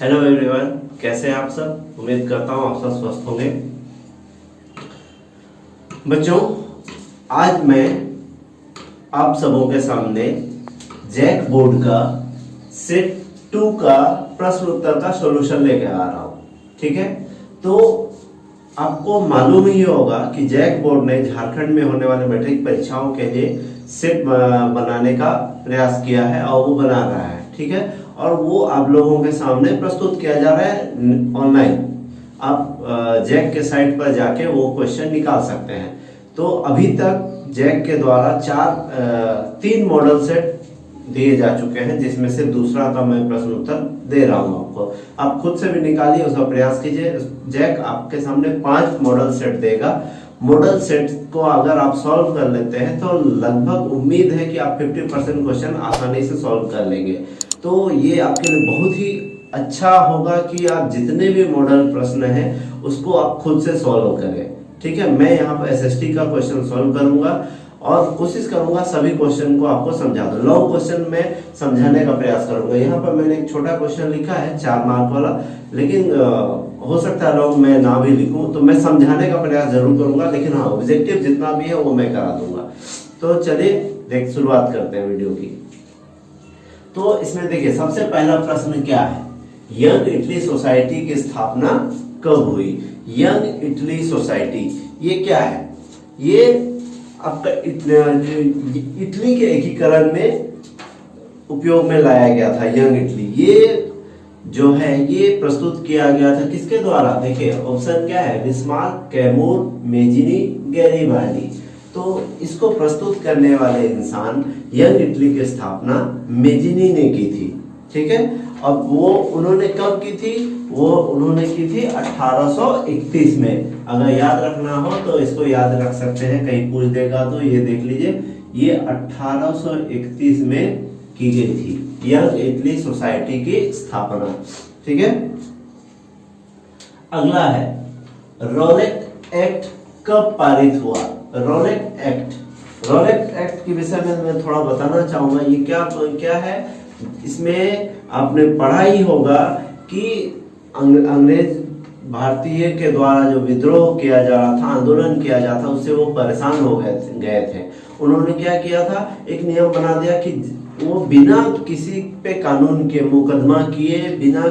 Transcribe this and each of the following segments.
Hello everyone, कैसे हैं आप सब। उम्मीद करता हूँ आप सब स्वस्थ होंगे। बच्चों, आज मैं आप सबों के सामने जैक बोर्ड का सेट 2 का प्रश्न उत्तर का सॉल्यूशन लेके आ रहा हूँ। ठीक है, तो आपको मालूम ही होगा कि जैक बोर्ड ने झारखंड में होने वाले मैट्रिक परीक्षाओं के लिए सेट बनाने का प्रयास किया है और वो बना रहा है। ठीक है, और वो आप लोगों के सामने प्रस्तुत किया जा रहा है ऑनलाइन। आप जैक के साइट पर जाके वो क्वेश्चन निकाल सकते हैं। तो अभी तक जैक के द्वारा 3 मॉडल सेट दिए जा चुके हैं, जिसमें से दूसरा का मैं प्रश्न उत्तर दे रहा हूं आपको। आप खुद से भी निकालिए, उसका प्रयास कीजिए। जैक आपके सामने 5 मॉडल सेट देगा। मॉडल सेट को अगर आप सॉल्व कर लेते हैं तो लगभग उम्मीद है कि आप 50% क्वेश्चन आसानी से सॉल्व कर लेंगे। तो ये आपके लिए बहुत ही अच्छा होगा कि आप जितने भी मॉडल प्रश्न हैं उसको आप खुद से सॉल्व करें। ठीक है, मैं यहाँ पर एसएसटी का क्वेश्चन सॉल्व करूंगा और कोशिश करूंगा सभी क्वेश्चन को आपको समझा दूं। लॉन्ग क्वेश्चन में समझाने का प्रयास करूंगा। यहाँ पर मैंने एक छोटा क्वेश्चन लिखा है 4 मार्क वाला, लेकिन हो सकता है लॉन्ग में ना भी लिखूं, तो मैं समझाने का प्रयास जरूर करूंगा। लेकिन हाँ, ऑब्जेक्टिव जितना भी है वो मैं करा दूंगा। तो चलिए शुरुआत करते हैं वीडियो की। तो इसमें देखिए, सबसे पहला प्रश्न क्या है, यंग इटली सोसाइटी की स्थापना कब हुई। यंग इटली सोसाइटी ये क्या है, ये आपका इटली के एकीकरण में उपयोग में लाया गया था। यंग इटली ये जो है ये प्रस्तुत किया गया था किसके द्वारा। देखिए ऑप्शन क्या है, बिस्मार्क, कैमूर, मेजिनी, गैरीबाल्डी। तो इसको प्रस्तुत करने वाले इंसान यंग इटली की स्थापना मेजिनी ने की थी। ठीक है, अब वो उन्होंने कब की थी, वो उन्होंने की थी 1831 में। अगर याद रखना हो तो इसको याद रख सकते हैं, कहीं पूछ देगा तो ये देख लीजिए, ये 1831 में की गई थी यंग इटली सोसाइटी की स्थापना। ठीक है, अगला है रॉलेट एक्ट कब पारित हुआ। रॉलेट एक्ट के विषय में मैं थोड़ा बताना चाहूंगा। ये क्या है, इसमें आपने पढ़ा ही होगा कि अंग्रेज भारतीय के द्वारा जो विद्रोह किया जा रहा था, आंदोलन किया जा रहा था, उससे वो परेशान हो गए थे। उन्होंने क्या किया था, एक नियम बना दिया कि वो बिना किसी पे कानून के मुकदमा किए, बिना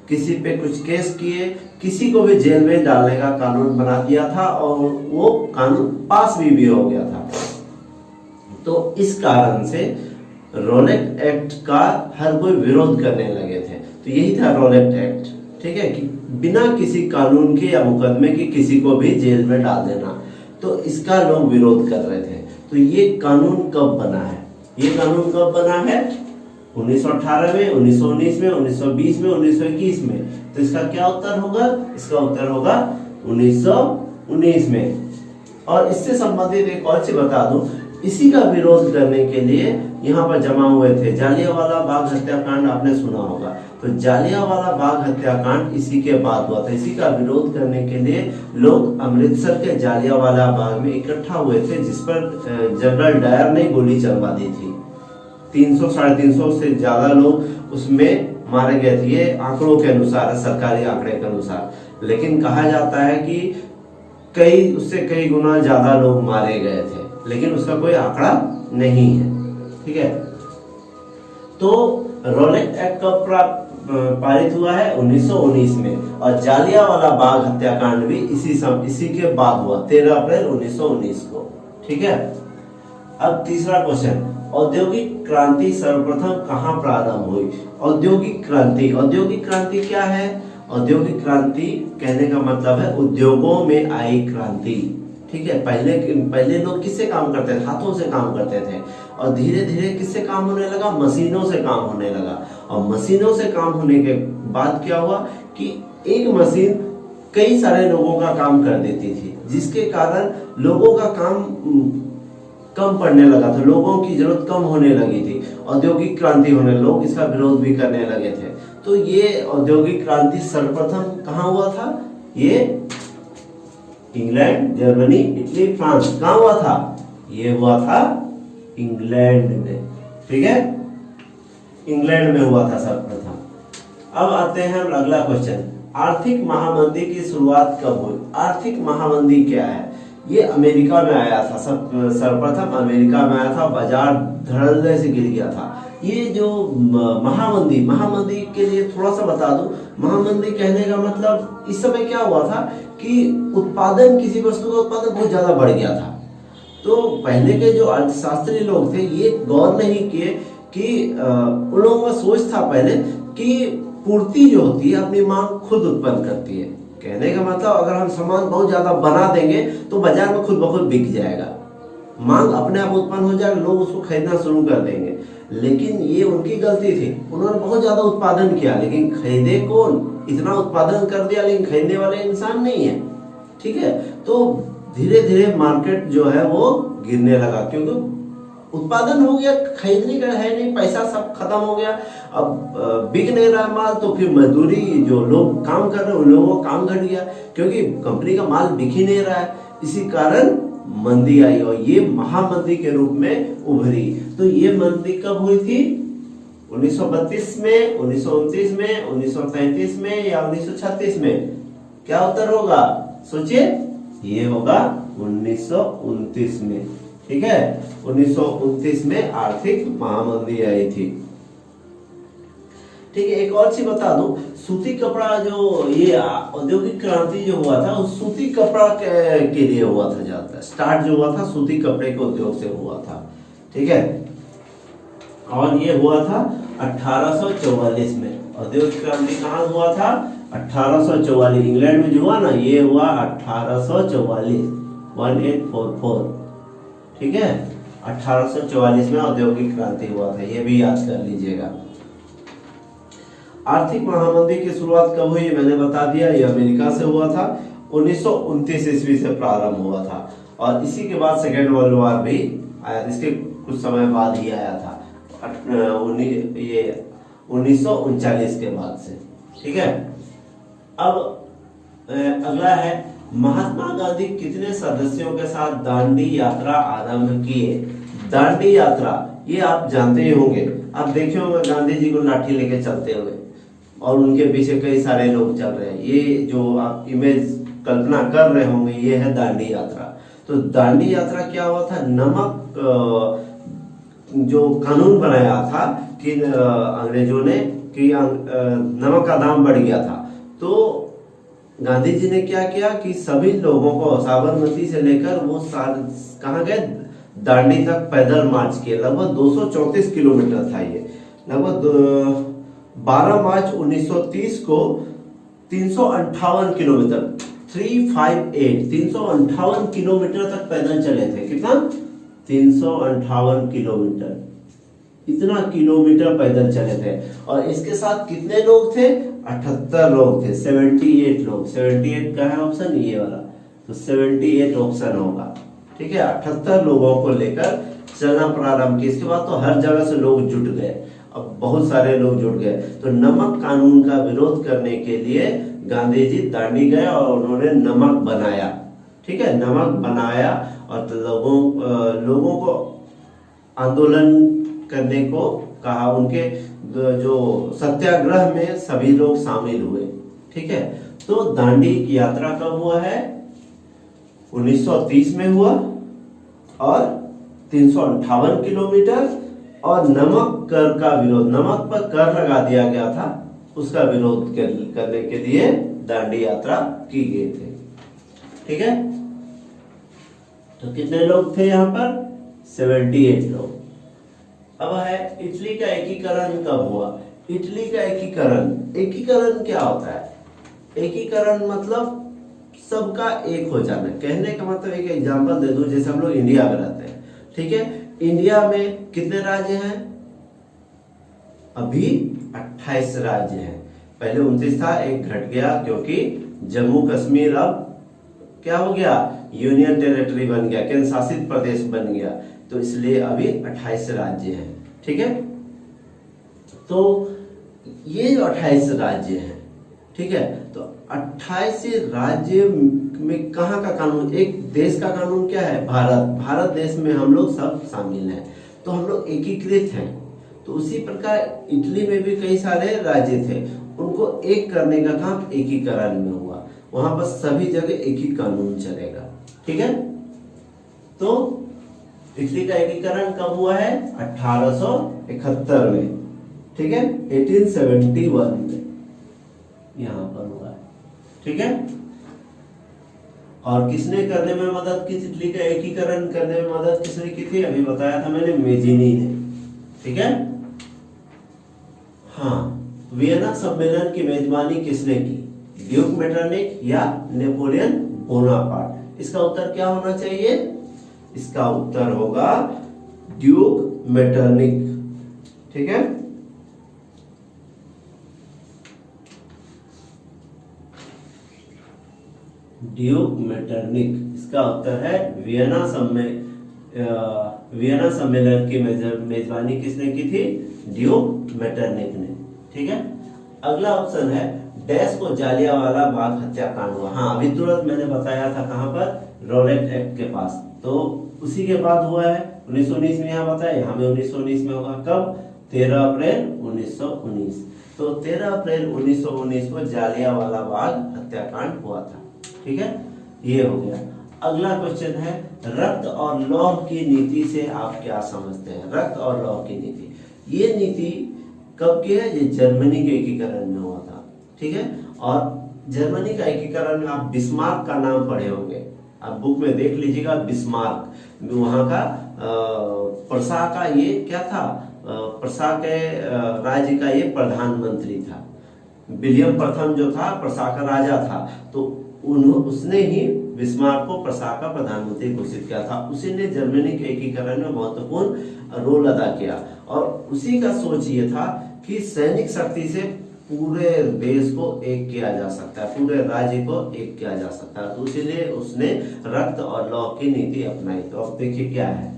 किसी पे कुछ केस किए, किसी को भी जेल में डालने का कानून बना दिया था और वो कानून पास भी हो गया था। तो इस कारण से रॉलेट एक्ट का हर कोई विरोध करने लगे थे। तो यही था रॉलेट एक्ट। ठीक है, कि बिना किसी कानून के या मुकदमे के किसी को भी जेल में डाल देना, तो इसका लोग विरोध कर रहे थे। तो ये कानून कब बना है, ये कानून कब बना है, 1918 में, 1919 में, 1920 में, 1921 में। तो इसका क्या उत्तर होगा, इसका उत्तर होगा 1919 में। और इससे संबंधित एक और चीज बता दूं, इसी का विरोध करने के लिए यहाँ पर जमा हुए थे। जालियांवाला बाग हत्याकांड आपने सुना होगा, तो जालियांवाला बाग हत्याकांड इसी के बाद हुआ था। इसी का विरोध करने के लिए लोग अमृतसर के जालियांवाला बाग में इकट्ठा हुए थे, जिस पर जनरल डायर ने गोली चलवा दी थी। 300-350 से ज्यादा लोग उसमें मारे गए थे, ये आंकड़ों के अनुसार, सरकारी आंकड़े के अनुसार। लेकिन कहा जाता है कि उससे कई गुना ज्यादा लोग मारे गए थे, लेकिन उसका कोई आंकड़ा नहीं है। ठीक है, तो रॉलेट एक्ट कब पारित हुआ है, 1919 में। और जालियांवाला बाग हत्याकांड भी इसी के बाद हुआ, 13 अप्रैल 1919 को। ठीक है, अब तीसरा क्वेश्चन, औद्योगिक क्रांति सर्वप्रथम कहाँ प्रारंभ हुई। औद्योगिक क्रांति क्या है, औद्योगिक क्रांति कहने का मतलब है उद्योगों में आई क्रांति। ठीक है, पहले लोग किससे काम करते थे, हाथों से काम करते थे, और धीरे धीरे किससे काम होने लगा, मशीनों से काम होने लगा। और मशीनों से काम होने के बाद क्या हुआ कि एक मशीन कई सारे लोगों का काम कर देती थी, जिसके कारण लोगों का काम कम पड़ने लगा था, लोगों की जरूरत कम होने लगी थी। औद्योगिक क्रांति होने, लोग इसका विरोध भी करने लगे थे। तो ये औद्योगिक क्रांति सर्वप्रथम कहाँ हुआ था, ये इंग्लैंड, जर्मनी, इटली, फ्रांस, कहाँ हुआ था, ये हुआ था इंग्लैंड में। ठीक है, इंग्लैंड में हुआ था सर्वप्रथम। अब आते हैं हम अगला क्वेश्चन, आर्थिक महामंदी की शुरुआत कब हुई? आर्थिक महामंदी क्या है? ये अमेरिका में आया था, सर्वप्रथम अमेरिका में आया था, बाजार धड़ल्ले से गिर गया था। ये जो महामंदी के लिए थोड़ा सा बता दूं, महामंदी कहने का मतलब इस समय क्या हुआ था कि उत्पादन, किसी वस्तु का उत्पादन बहुत ज्यादा बढ़ गया था। तो पहले के जो अर्थशास्त्री लोग थे ये गौर नहीं किए कि उन लोगों का सोच था पहले कि पूर्ति जो होती है अपनी मांग खुद उत्पन्न करती है। कहने का मतलब अगर हम सामान बहुत ज्यादा बना देंगे तो बाजार में खुद ब खुद बिक जाएगा, मांग अपने आप उत्पन्न हो जाएगा, लोग उसको खरीदना शुरू कर देंगे। लेकिन ये उनकी गलती थी, उन्होंने बहुत ज्यादा उत्पादन किया लेकिन खरीदे कौन? इतना उत्पादन कर दिया लेकिन खरीदने वाले इंसान नहीं है। ठीक है, तो धीरे धीरे मार्केट जो है वो गिरने लगा क्योंकि उत्पादन हो गया, खरीदने का है नहीं, पैसा सब खत्म हो गया। अब बिक नहीं रहा माल तो फिर मजदूरी, जो लोग काम कर रहे हैं उन लोगों का काम घट गया क्योंकि कंपनी का माल बिक ही नहीं रहा है। इसी कारण मंदी आई और ये महामंदी के रूप में उभरी। तो ये मंदी कब हुई थी? 1932 में, 1929 में, 1933 में या 1936 में? क्या उत्तर होगा सोचिए? ये होगा 1929 में। ठीक है, 1929 में आर्थिक महामंदी आई थी। ठीक है, एक और चीज बता दूं, सूती कपड़ा जो ये औद्योगिक क्रांति जो हुआ था उस सूती कपड़ा के लिए हुआ था, ज्यादातर स्टार्ट जो हुआ था सूती कपड़े के उद्योग से हुआ था। ठीक है, और ये हुआ था 1844 में। औद्योगिक क्रांति कहाँ हुआ था? 1844, इंग्लैंड में जो हुआ ना, ये हुआ 1844, 1844। ठीक है, 1844 में औद्योगिक क्रांति हुआ था, ये भी याद कर लीजिएगा। आर्थिक महामंदी की शुरुआत कब हुई मैंने बता दिया, ये अमेरिका से हुआ था, 1929 ईस्वी से प्रारंभ हुआ था और इसी के बाद सेकेंड वर्ल्ड वॉर भी आया, इसके कुछ समय बाद ही आया था, ये 1939 के बाद से। ठीक है, अब अगला है, महात्मा गांधी कितने सदस्यों के साथ दांडी यात्रा आरंभ किए? दांडी यात्रा ये आप जानते ही होंगे, आप देखे होंगे गांधी जी को लाठी लेके चलते हुए और उनके पीछे कई सारे लोग चल रहे हैं। ये जो आप इमेज कल्पना कर रहे होंगे ये है दांडी यात्रा। तो दांडी यात्रा क्या हुआ था? नमक जो कानून बनाया था कि अंग्रेजों ने कि नमक का दाम बढ़ गया था, तो गांधी जी ने क्या किया कि सभी लोगों को साबरमती से लेकर वो कहाँ गए? दांडी तक पैदल मार्च किए। लगभग 234 किलोमीटर था ये। लगभग 12 मार्च 1930 को 358 किलोमीटर 358 किलोमीटर तक पैदल चले थे। कितना? 358 किलोमीटर, इतना किलोमीटर पैदल चले थे। और इसके साथ कितने लोग थे? 78 लोग थे, 78 लोग। 78 का है ऑप्शन ये वाला, तो 78 ऑप्शन होगा। ठीक है, 78 लोगों को लेकर चलना प्रारंभ किया। इसके बाद तो हर जगह से लोग जुट गए, अब बहुत सारे लोग जुट गए। तो नमक कानून का विरोध करने के लिए गांधी जी दांडी गए और उन्होंने नमक बनाया। ठीक है, नमक बनाया और लोगों को आंदोलन करने को कहा। उनके जो सत्याग्रह में सभी लोग शामिल हुए। ठीक है, तो दांडी की यात्रा कब हुआ है? 1930 में हुआ और 358 किलोमीटर। और नमक कर का विरोध, नमक पर कर लगा दिया गया था, उसका विरोध करने के लिए दांडी यात्रा की गई थी। ठीक है, तो कितने लोग थे यहाँ पर? 78 लोग। अब है इटली का एकीकरण कब हुआ? इटली का एकीकरण क्या होता है? एकीकरण मतलब सबका एक हो जाना। कहने का मतलब एक एग्जांपल दे दूं, जैसे हम लोग इंडिया में रहते हैं। ठीक है, इंडिया में कितने राज्य हैं? अभी 28 राज्य हैं। पहले 29 था, एक घट गया क्योंकि जम्मू कश्मीर अब क्या हो गया? यूनियन टेरिटरी बन गया, केंद्र शासित प्रदेश बन गया, तो इसलिए अभी 28 राज्य हैं। ठीक है, तो ये जो 28 राज्य हैं, ठीक है, तो 28 राज्य में कहाँ का कानून? एक देश का कानून क्या है? भारत देश में हम लोग सब शामिल हैं, तो हम लोग एकीकृत हैं। तो उसी प्रकार इटली में भी कई सारे राज्य थे, उनको एक करने का काम एकीकरण में हुआ। वहां पर सभी जगह एक ही कानून चलेगा, ठीक है। तो इटली का एकीकरण कब हुआ है? 1871 में, ठीक है, 1871 में यहां पर हुआ है, ठीक है। और किसने करने में मदद की? इटली का एकीकरण करने में मदद किसने की थी? अभी बताया था मैंने, मेजिनी ने, ठीक है। हाँ, वियना सम्मेलन की मेजबानी किसने की? ड्यूक मेटरनिख या नेपोलियन बोनापार्ट? इसका उत्तर क्या होना चाहिए? इसका उत्तर होगा ड्यूक मेटरनिख, ठीक है। ड्यूक मेटरनिख, इसका उत्तर है वियना सम्मेलन की मेजबानी किसने की थी? ड्यूक मेटरनिख ने, ठीक है। अगला ऑप्शन है डैश को जालियांवाला बाग हत्याकांड हुआ। हाँ, अभी तुरंत मैंने बताया था, कहां पर? रोलेट एक्ट के पास। तो उसी के बाद हुआ है 1919 में, यहाँ बताया, यहाँ में 1919 में होगा। कब? 13 अप्रैल 1919। तो 13 अप्रैल 1919 को जालियांवाला बाग हत्याकांड हुआ था, ठीक है। ये हो गया। अगला क्वेश्चन है रक्त और लौह की नीति से आप क्या समझते हैं? रक्त और लौह की नीति, ये नीति कब की है? ये जर्मनी के एकीकरण में हुआ था, ठीक है। और जर्मनी का एकीकरण में आप बिस्मार्क का नाम पढ़े होंगे, आप बुक में देख लीजिएगा। बिस्मार्क वहां का प्रसा का ये क्या था? प्रसा के राज्य का ये प्रधानमंत्री था। विलियम प्रथम जो था प्रसा का राजा था, तो उसने ही बिस्मार्क को प्रसा का प्रधानमंत्री घोषित किया था। उसी ने जर्मनी के एकीकरण में महत्वपूर्ण रोल अदा किया। और उसी का सोच ये था कि सैनिक शक्ति से पूरे देश को एक किया जा सकता है, पूरे राज्य को एक किया जा सकता है। तो इसीलिए उसने रक्त और लौह की नीति अपनाई। तो अब देखिए क्या है,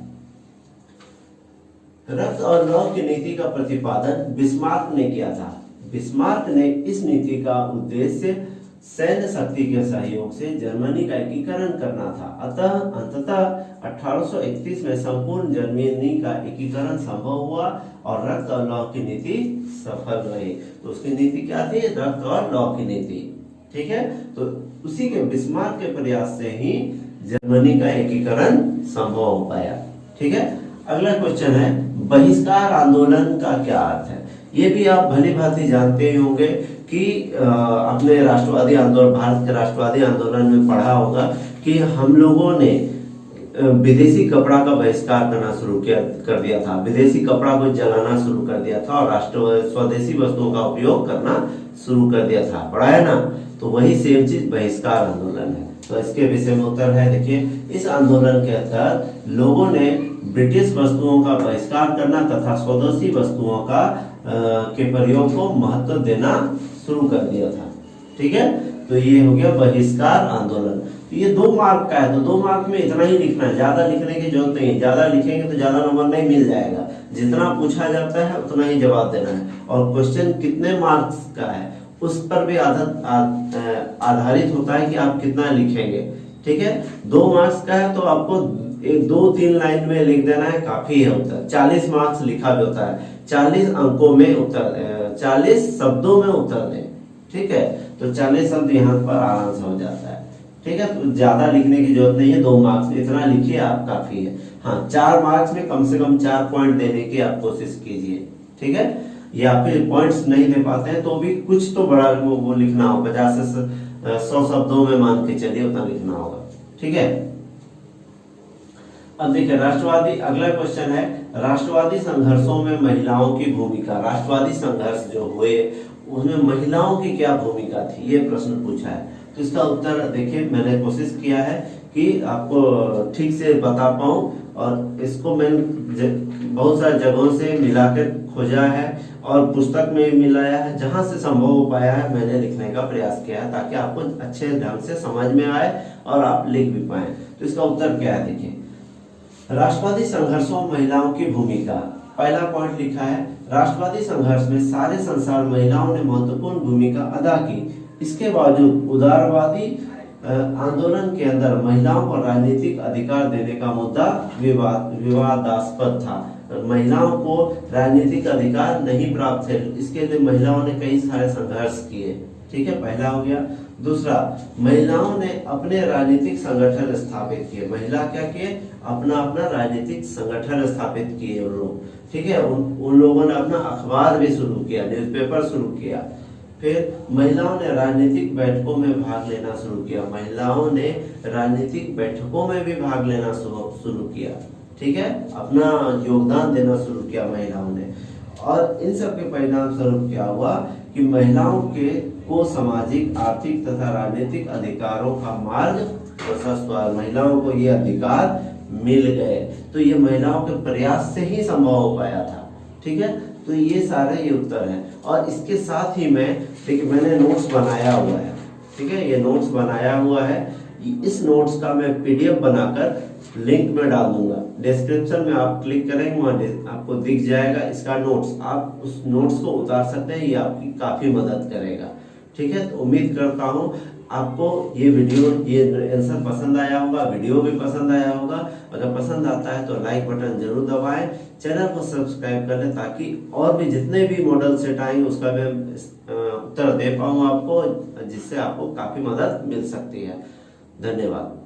रक्त और लौह की नीति का प्रतिपादन बिस्मार्क ने किया था। बिस्मार्क ने इस नीति का उद्देश्य सैन्य शक्ति के सहयोग से जर्मनी का एकीकरण करना था। अतः अंततः 1831 में संपूर्ण जर्मनी का एकीकरण संभव हुआ और रक्त और लौह की नीति सफल रही। तो उसकी नीति क्या थी? रक्त और लौह की नीति, ठीक है। तो उसी के बिस्मार्क के प्रयास से ही जर्मनी का एकीकरण संभव हो पाया, ठीक है। अगला क्वेश्चन है बहिष्कार आंदोलन का क्या अर्थ है? ये भी आप भली भांति जानते होंगे कि अपने राष्ट्रवादी आंदोलन, भारत के राष्ट्रवादी आंदोलन में पढ़ा होगा कि हम लोगों ने विदेशी कपड़ा का बहिष्कार करना शुरू कर दिया था, विदेशी कपड़ा को जलाना शुरू कर दिया था और स्वदेशी वस्तुओं का उपयोग करना शुरू कर दिया था, पढ़ा है ना। तो वही सेम चीज बहिष्कार आंदोलन है। तो इसके विषय में उत्तर है, देखिए, इस आंदोलन के तहत लोगों ने ब्रिटिश वस्तुओं का बहिष्कार करना तथा स्वदेशी वस्तुओं का के प्रयोग को महत्व देना शुरू कर दिया था, ठीक है। तो ये हो गया बहिष्कार आंदोलन। तो ये 2 मार्क का है, तो 2 मार्क में इतना ही लिखना है, ज्यादा लिखने की जरूरत नहीं है। ज्यादा लिखेंगे तो ज्यादा नंबर नहीं मिल जाएगा, जितना पूछा जाता है उतना ही जवाब देना है। और क्वेश्चन कितने मार्क्स का है उस पर भी आधारित होता है कि आप कितना लिखेंगे, ठीक है। 2 मार्क्स का है तो आपको 1-2-3 लाइन में लिख देना है, काफी है उत्तर। 40 मार्क्स लिखा भी होता है, 40 अंकों में उत्तर, 40 शब्दों में उत्तर दें, ठीक है। तो 40 शब्द यहाँ पर आराम से हो जाता है, ठीक है। तो ज्यादा लिखने की जरूरत नहीं है, 2 मार्क्स इतना लिखिए आप, काफी है। हाँ, 4 मार्क्स में कम से कम 4 पॉइंट देने की आप कोशिश कीजिए, ठीक है। या फिर पॉइंट्स नहीं दे पाते हैं तो भी कुछ तो बड़ा वो लिखना होगा, 50 से 100 शब्दों में मान के चलिए उतना लिखना होगा, ठीक है। अब देखिए राष्ट्रवादी, अगला क्वेश्चन है राष्ट्रवादी संघर्षों में महिलाओं की भूमिका। राष्ट्रवादी संघर्ष जो हुए उसमें महिलाओं की क्या भूमिका थी, ये प्रश्न पूछा है। तो इसका उत्तर देखिए, मैंने कोशिश किया है कि आपको ठीक से बता पाऊं और इसको मैंने बहुत सारी जगहों से मिलाकर खोजा है और पुस्तक में मिलाया है, जहां से संभव हो पाया है मैंने लिखने का प्रयास किया है ताकि आपको अच्छे ढंग से समझ में आए और आप लिख भी पाए। तो इसका उत्तर क्या है, देखिए, राष्ट्रवादी संघर्षों में महिलाओं की भूमिका। पहला पॉइंट लिखा है राष्ट्रवादी संघर्ष में सारे संसार महिलाओं ने महत्वपूर्ण भूमिका अदा की। इसके बावजूद उदारवादी आंदोलन के अंदर महिलाओं को राजनीतिक अधिकार देने का मुद्दा विवादास्पद था। महिलाओं को राजनीतिक अधिकार नहीं प्राप्त थे, इसके लिए महिलाओं ने कई सारे संघर्ष किए। ठीक है, पहला हो गया। दूसरा, महिलाओं ने अपने राजनीतिक संगठन स्थापित किए। महिला क्या किए? अपना अपना राजनीतिक संगठन स्थापित किए उन लोग। ठीक है, उन लोगों ने अपना अखबार भी शुरू किया, न्यूज़पेपर शुरू किया। फिर महिलाओं ने राजनीतिक बैठकों में भाग लेना शुरू किया। महिलाओं ने राजनीतिक बैठकों में भी भाग लेना शुरू किया। ठीक है, अपना योगदान देना शुरू किया महिलाओं ने। और इन सब के परिणाम स्वरूप क्या हुआ कि महिलाओं को सामाजिक, आर्थिक तथा राजनीतिक अधिकारों का मार्ग प्रशस्त हुआ। महिलाओं को ये अधिकार मिल गए। तो ये महिलाओं के प्रयास से ही संभव हो पाया था। ठीक है, तो ये सारे ये उत्तर हैं। और इसके साथ ही मैंने नोट्स बनाया हुआ है। ठीक है, ये नोट्स बनाया हुआ है। इस नोट्स का मैं पीडीएफ बनाकर लिंक में डाल दूंगा। डिस्क्रिप्शन में आप क्लिक करेंगे, वहाँ आपको दिख जाएगा इसका नोट्स। आप उस नोट्स को उतार सकते हैं, ये आपकी काफी मदद करेगा। ठीक है, तो उम्मीद करता हूँ आपको ये वीडियो, ये आंसर पसंद आया होगा, वीडियो भी पसंद आया होगा। अगर पसंद आता है तो लाइक बटन जरूर दबाएं, चैनल को सब्सक्राइब कर लें, ताकि और भी जितने भी मॉडल सेट आएंगे उसका मैं उत्तर दे पाऊँ आपको, जिससे आपको काफी मदद मिल सकती है। धन्यवाद।